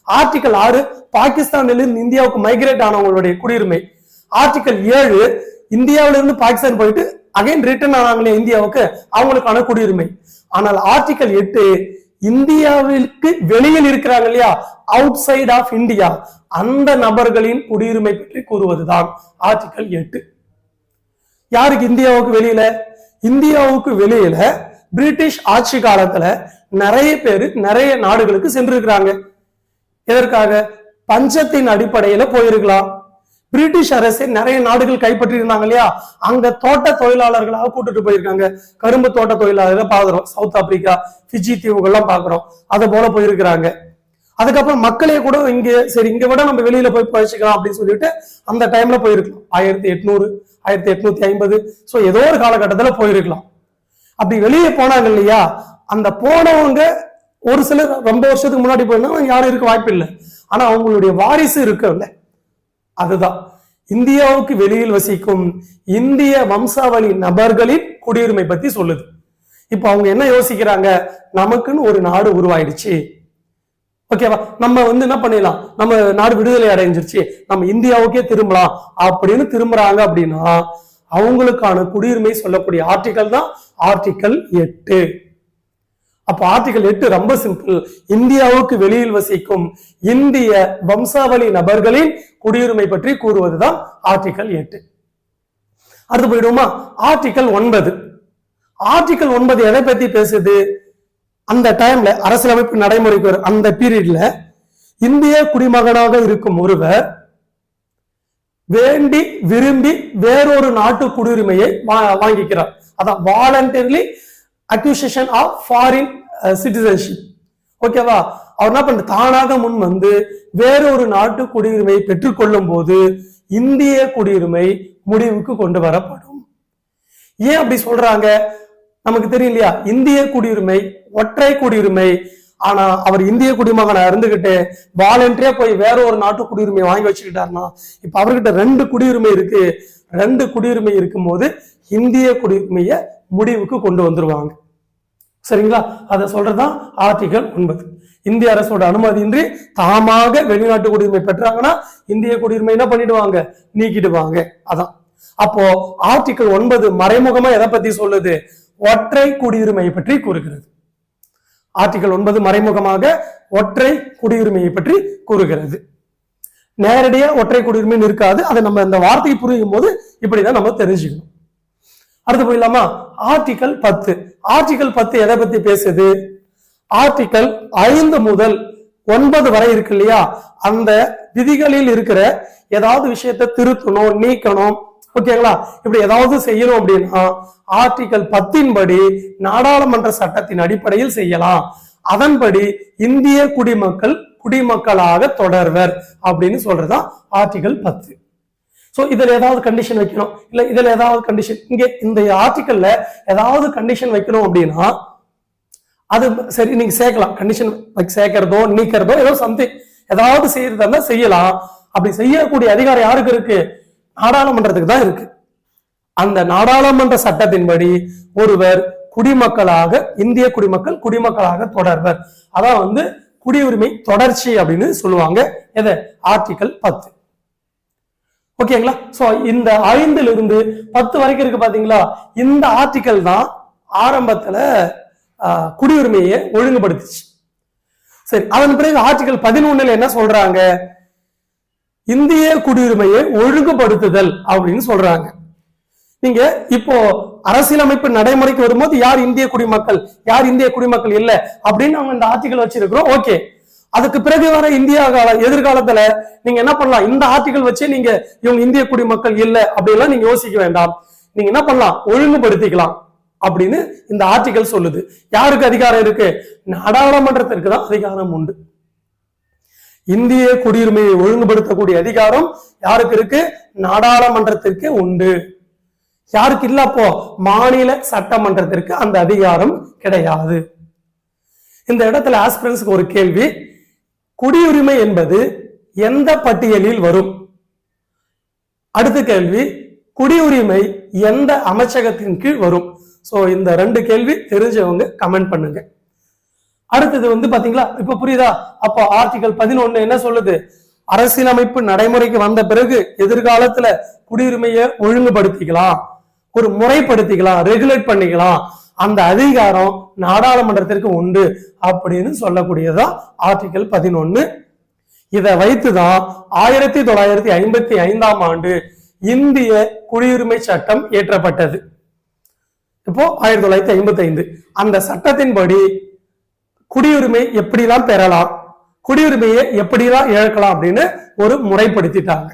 ஆர்டிகல் 6 பாகிஸ்தானிலிருந்து இந்தியாவுக்கு மைக்ரேட் ஆனவங்களுடைய குடியுரிமை. ஆர்டிகல் 7 இந்தியாவிலிருந்து பாகிஸ்தான் போயிட்டு அகைன் ரிட்டர்ன் ஆனாங்களே இந்தியாவுக்கு, அவங்களுக்கான குடியுரிமை. ஆனால் ஆர்டிகல் 8 இந்தியாவிற்கு வெளியில் இருக்கிறாங்க இல்லையா, அவுட் சைட் ஆஃப் இந்தியா, அந்த நபர்களின் குடியுரிமை பற்றி கூறுவதுதான் ஆர்டிகல் 8. யாருக்கு இந்தியாவுக்கு வெளியில? இந்தியாவுக்கு வெளியில பிரிட்டிஷ் ஆட்சி காலத்துல நிறைய பேர் நிறைய நாடுகளுக்கு சென்றிருக்கிறாங்க. எதற்காக? பஞ்சத்தின் அடிப்படையில போயிருக்கலாம். பிரிட்டிஷ் அரசு நிறைய நாடுகள் கைப்பற்றி இருந்தாங்க இல்லையா, அங்க தோட்ட தொழிலாளர்களாக கூட்டிட்டு போயிருக்காங்க. கரும்பு தோட்ட தொழிலாளர்களை பாக்குறோம், சவுத் ஆப்பிரிக்கா, பிஜி தீவுகள்லாம் பாக்குறோம், அது போல போயிருக்கிறாங்க. அதுக்கப்புறம் மக்களே கூட இங்க சரி இங்க விட நம்ம வெளியில போய் பழச்சிக்கலாம் அப்படின்னு சொல்லிட்டு அந்த டைம்ல போயிருக்கலாம். 1800 1850 சோ ஏதோ ஒரு காலகட்டத்துல போயிருக்கலாம். அப்படி வெளியே போனாங்க இல்லையா, அந்த போனவங்க ஒரு சிலர் ரொம்ப வருஷத்துக்கு முன்னாடி போயிருந்தாங்க, யாரும் இருக்க வாய்ப்பு இல்லை. ஆனா அவங்களுடைய வாரிசு இருக்குல்ல, அதுதான் இந்தியாவுக்கு வெளியில் வசிக்கும் இந்திய வம்சாவளி நபர்களின் குடியுரிமை பத்தி சொல்லுது. இப்ப அவங்க என்ன யோசிக்கிறாங்க, நமக்குன்னு ஒரு நாடு உருவாயிடுச்சு, ஓகேவா, நம்ம என்ன பண்ணிடலாம், நம்ம நாடு விடுதலை அடைஞ்சிருச்சு, நம்ம இந்தியாவுக்கே திரும்பலாம் அப்படின்னு திரும்புறாங்க. அப்படின்னா அவங்களுக்கான குடியுரிமை சொல்லக்கூடிய ஆர்டிகல் தான் ஆர்டிகல் 8. அப்ப ஆர்டிகல் 8 ரொம்ப சிம்பிள். இந்தியாவுக்கு வெளியில் வசிக்கும் இந்திய வம்சாவளி நபர்களின் குடியுரிமை பற்றி கூறுவதுதான் ஆர்டிகல் 8. அடுத்து போயிடுவோமா, ஆர்டிகல் 9. ஆர்டிகல் 9 எதை பத்தி பேசுது? அந்த டைம்ல அரசியலமைப்பு நடைமுறைக்கு வரும் அந்த பீரியட்ல இந்திய குடிமகனாக இருக்கும் ஒருவர் வேண்டி விரும்பி வேறொரு நாட்டு குடியுரிமையை வாங்கிக்கிறார். அதான் voluntarily acquisition of foreign citizenship. ஓகேவா, அவர் என்ன பண்ற, தானாக முன் வந்து வேறொரு நாட்டு குடியுரிமையை பெற்றுக்கொள்ளும் போது இந்திய குடியுரிமை முடிவுக்கு கொண்டு வரப்படும். ஏன் அப்படி சொல்றாங்க? நமக்கு தெரியும் இல்லையா, இந்திய குடியுரிமை ஒற்றை குடியுரிமை. ஆனா அவர் இந்திய குடிமகனா இருந்துகிட்டு வாலண்டரியா போய் வேற ஒரு நாட்டு குடியுரிமையை வாங்கி வச்சுக்கிட்டாருன்னா, இப்ப அவர்கிட்ட 2 குடியுரிமை இருக்கு. 2 குடியுரிமை இருக்கும் போது இந்திய குடியுரிமைய முடிவுக்கு கொண்டு வந்துருவாங்க. சரிங்களா, அதை சொல்றதுதான் ஆர்டிகல் 9. இந்திய அரசோட அனுமதியின்றி தாமாக வெளிநாட்டு குடியுரிமை பெற்றாங்கன்னா இந்திய குடியுரிமை என்ன பண்ணிடுவாங்க, நீக்கிடுவாங்க. அதான் அப்போ ஆர்டிகல் 9 மறைமுகமா எதை பத்தி சொல்லுது? ஒற்றை குடியுரிமையை பற்றி கூறுகிறது. ஆர்டிகல் 9 மறைமுகமாக ஒற்றை குடியுரிமையை பற்றி கூறுகிறது. நேரடியா ஒற்றை குடியுரிமை இருக்காது. அதை நம்ம இந்த வார்த்தையை புரியும் போது இப்படிதான் நம்ம தெரிஞ்சுக்கணும். அடுத்து போயிடலாமா, ஆர்டிகல் 10. ஆர்டிகல் 10 எதை பத்தி பேசுது? ஆர்டிகல் 5 முதல் 9 வரை இருக்கு இல்லையா, அந்த விதிகளில் இருக்கிற ஏதாவது விஷயத்தை திருத்தணும், நீக்கணும், ஓகேங்களா, இப்படி ஏதாவது செய்யணும் அப்படின்னா ஆர்டிகல் 10 படி நாடாளுமன்ற சட்டத்தின் அடிப்படையில் செய்யலாம். அதன்படி இந்திய குடிமக்களாக தொடர்வர் அப்படின்னு சொல்றதுதான் ஆர்டிகல் 10. சோ இதுல ஏதாவது கண்டிஷன் வைக்கணும், இல்ல இதுல ஏதாவது கண்டிஷன், இங்க இந்த ஆர்டிகல்ல ஏதாவது கண்டிஷன் வைக்கணும் அப்படின்னா அது சரி நீங்க சேர்க்கலாம். கண்டிஷன் சேர்க்கிறதோ நீக்கிறதோ ஏதோ சம்திங் ஏதாவது செய்யறதா இருந்தா செய்யலாம். அப்படி செய்யக்கூடிய அதிகாரம் யாருக்கு இருக்கு? நாடாளுமன்றத்துக்கு தான் இருக்கு. அந்த நாடாளுமன்ற சட்டத்தின்படி ஒருவர் குடிமக்களாக இந்திய குடிமக்களாக தொடர்வர். அதான் குடியுரிமை தொடர்ச்சி அப்படின்னு சொல்லுவாங்க. எது? ஆர்டிகல் 10. ஓகேங்களா? சோ இந்த 5 இருந்து 10 வரைக்கும் இருக்கு பாத்தீங்களா, இந்த ஆர்டிகல் தான் ஆரம்பத்துல குடியுரிமையை ஒழுங்குபடுத்துச்சு. சரி, அதன் பிறகு ஆர்டிகல் 11 என்ன சொல்றாங்க? இந்திய குடியுரிமையை ஒழுங்குபடுத்துதல் அப்படின்னு சொல்றாங்க. நீங்க இப்போ அரசியலமைப்பு நடைமுறைக்கு வரும்போது யார் இந்திய குடிமக்கள், யார் இந்திய குடிமக்கள் இல்ல அப்படின்னு அவங்க இந்த ஆர்டிகல் வச்சிருக்கிறோம். ஓகே, அதுக்கு பிறகு வர இந்தியா எதிர்காலத்துல நீங்க என்ன பண்ணலாம், இந்த ஆர்டிகல் வச்சு நீங்க இவங்க இந்திய குடிமக்கள் இல்ல அப்படின்லாம் நீங்க யோசிக்க வேண்டாம். நீங்க என்ன பண்ணலாம், ஒழுங்குபடுத்திக்கலாம் அப்படின்னு இந்த ஆர்டிகல் சொல்லுது. யாருக்கு அதிகாரம் இருக்கு? நாடாளுமன்றத்திற்கு தான் அதிகாரம் உண்டு. இந்திய குடியுரிமையை ஒழுங்குபடுத்தக்கூடிய அதிகாரம் யாருக்கு இருக்கு? நாடாளுமன்றத்திற்கு உண்டு. யாருக்கு இல்ல? அப்போ மாநில சட்டமன்றத்திற்கு அந்த அதிகாரம் கிடையாது. இந்த இடத்துல ஆஸ்பிரன்ஸ்க்கு ஒரு கேள்வி, குடியுரிமை என்பது எந்த பட்டியலில் வரும்? அடுத்த கேள்வி, குடியுரிமை எந்த அமைச்சகத்தின் கீழ் வரும்? சோ இந்த 2 கேள்வி தெரிஞ்சவங்க கமெண்ட் பண்ணுங்க. அடுத்தது பாத்தீங்களா, இப்ப புரியுதா? அப்போ ஆர்டிகல் 11 என்ன சொல்லுது? அரசியலமைப்பு நடைமுறைக்கு வந்த பிறகு எதிர்காலத்துல குடியுரிமையை ஒழுங்குபடுத்திக்கலாம். ஒரு முறைப்படுத்திக்கலாம், ரெகுலேட் பண்ணிக்கலாம், அந்த அதிகாரம் நாடாளுமன்றத்திற்கு உண்டு அப்படின்னு சொல்லக்கூடியதான் ஆர்டிகல் 11. இதை வைத்துதான் 1955 ஆண்டு இந்திய குடியுரிமை சட்டம் இயற்றப்பட்டது. இப்போ 1955 அந்த சட்டத்தின்படி குடியுரிமை எப்படிலாம் பெறலாம், குடியுரிமையை எப்படிலாம் இழக்கலாம் அப்படின்னு ஒரு முறைப்படுத்திட்டாங்க.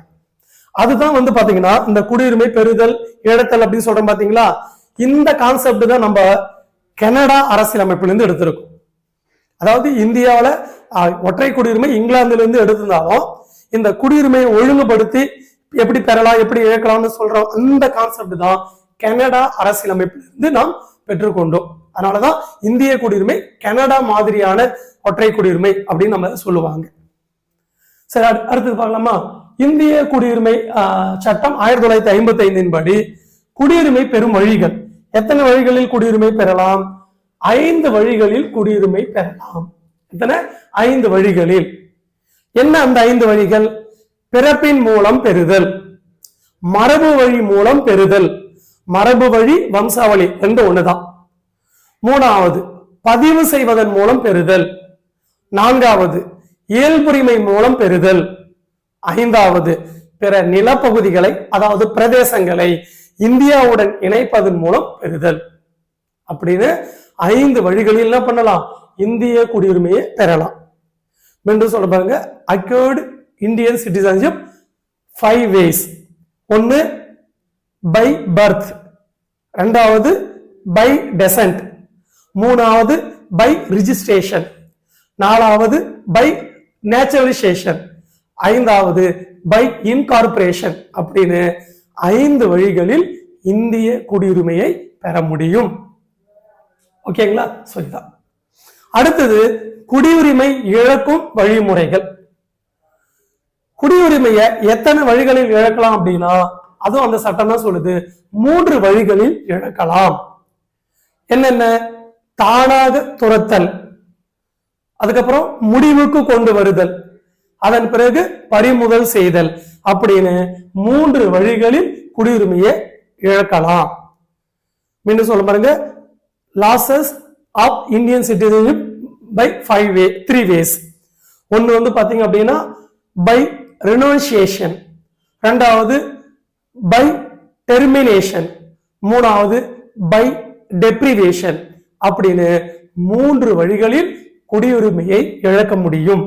அதுதான் பாத்தீங்கன்னா இந்த குடியுரிமை பெறுதல் இழத்தல் அப்படின்னு சொல்றோம் பாத்தீங்களா, இந்த கான்செப்ட் தான் நம்ம கனடா அரசியலமைப்புல இருந்து எடுத்திருக்கோம். அதாவது இந்தியாவில ஒற்றை குடியுரிமை இங்கிலாந்துல இருந்து எடுத்திருந்தாலும் இந்த குடியுரிமையை ஒழுங்குபடுத்தி எப்படி பெறலாம் எப்படி இழக்கலாம்னு சொல்ற அந்த கான்செப்ட் தான் கனடா அரசியலமைப்புல இருந்து நாம் பெற்றுக்கொண்டோம். அதனாலதான் இந்திய குடியுரிமை கனடா மாதிரியான ஒற்றை குடியுரிமை அப்படின்னு நம்ம சொல்லுவாங்க. சரி, அடுத்தது பார்க்கலாமா. இந்திய குடியுரிமை சட்டம் 1955 படி குடியுரிமை பெறும் வழிகள், எத்தனை வழிகளில் குடியுரிமை பெறலாம்? 5 வழிகளில் குடியுரிமை பெறலாம். எத்தனை? 5 வழிகளில். என்ன அந்த 5 வழிகள்? பிறப்பின் மூலம் பெறுதல், மரபு வழி மூலம் பெறுதல், மரபு வழி வம்சாவளி ரெண்டு ஒண்ணுதான். 3வது பதிவு செய்வதன் மூலம் பெறுதல். 4வது இயல்புரிமை மூலம் பெறுதல். 5வது பிற நிலப்பகுதிகளை அதாவது பிரதேசங்களை இந்தியாவுடன் இணைப்பதன் மூலம் பெறுதல். அப்படின்னு 5 வழிகளில் என்ன பண்ணலாம்? இந்திய குடியுரிமையை பெறலாம். மீண்டும் சொல்ல பாருங்க, acquired Indian citizenship 5 ways. 1 by birth, 2வது பை டெசன்ட், 3வது பை ரிஜிஸ்ட்ரேஷன், 4வது பை நேச்சுரலைசேஷன், 5வது பை இன்கார்பரேஷன். அப்படின்னு 5 வழிகளில் இந்திய குடியுரிமையை பெற முடியும். ஓகேங்களா? சொல்லிதான். அடுத்தது குடியுரிமை இழக்கும் வழிமுறைகள். குடியுரிமையை எத்தனை வழிகளில் இழக்கலாம் அப்படின்னா அதுவும் அந்த சட்டம் தான் சொல்லுது, 3 வழிகளில் இழக்கலாம். என்னென்ன? தானாக துரத்தல், அதுக்கப்புறம் முடிவுக்கு கொண்டு வருதல், அதன் பிறகு பறிமுதல் செய்தல் அப்படின்னு 3 வழிகளில் குடியுரிமையை இழக்கலாம். மீண்டும் சொல்ல பாருங்க, losses of Indian citizenship by 3 ways. ஒன்னு பாத்தீங்க அப்படின்னா பை ரெனோன்சியேஷன், 2வது பை டெர்மினேஷன், 3வது பை டெப்ரிவேஷன் அப்படின்னு 3 வழிகளில் குடியுரிமையை இழக்க முடியும்.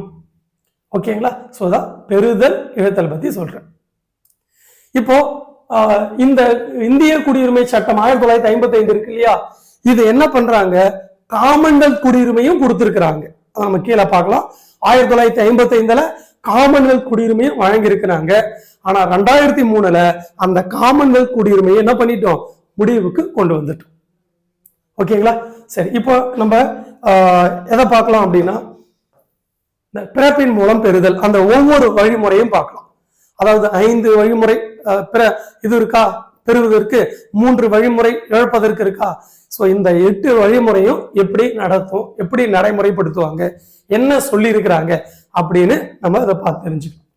ஓகேங்களா? சோதான் பெறுதல் இழத்தல் பத்தி சொல்றேன். இப்போ இந்த இந்திய குடியுரிமை சட்டம் 1955 இருக்கு இல்லையா, இது என்ன பண்றாங்க? காமன்வெல்த் குடியுரிமையும் கொடுத்திருக்கிறாங்க. நம்ம கீழே பார்க்கலாம். 1955 காமன்வெல்த் குடியுரிமையும் வழங்கி இருக்கிறாங்க. ஆனா 2003 அந்த காமன்வெல்த் குடியுரிமையை என்ன பண்ணிட்டோம்? முடிவுக்கு கொண்டு வந்துட்டோம். ஓகேங்களா? சரி, இப்போ நம்ம எதை பார்க்கலாம் அப்படின்னா பிறப்பின் மூலம் பெறுதல், அந்த ஒவ்வொரு வழிமுறையும் பார்க்கலாம். அதாவது 5 வழிமுறை இது இருக்கா பெறுவதற்கு, 3 வழிமுறை இழப்பதற்கு இருக்கா. சோ இந்த 8 வழிமுறையும் எப்படி நடத்தும், எப்படி நடைமுறைப்படுத்துவாங்க, என்ன சொல்லி இருக்கிறாங்க அப்படின்னு நம்ம அதை பார்த்து தெரிஞ்சுக்கலாம்.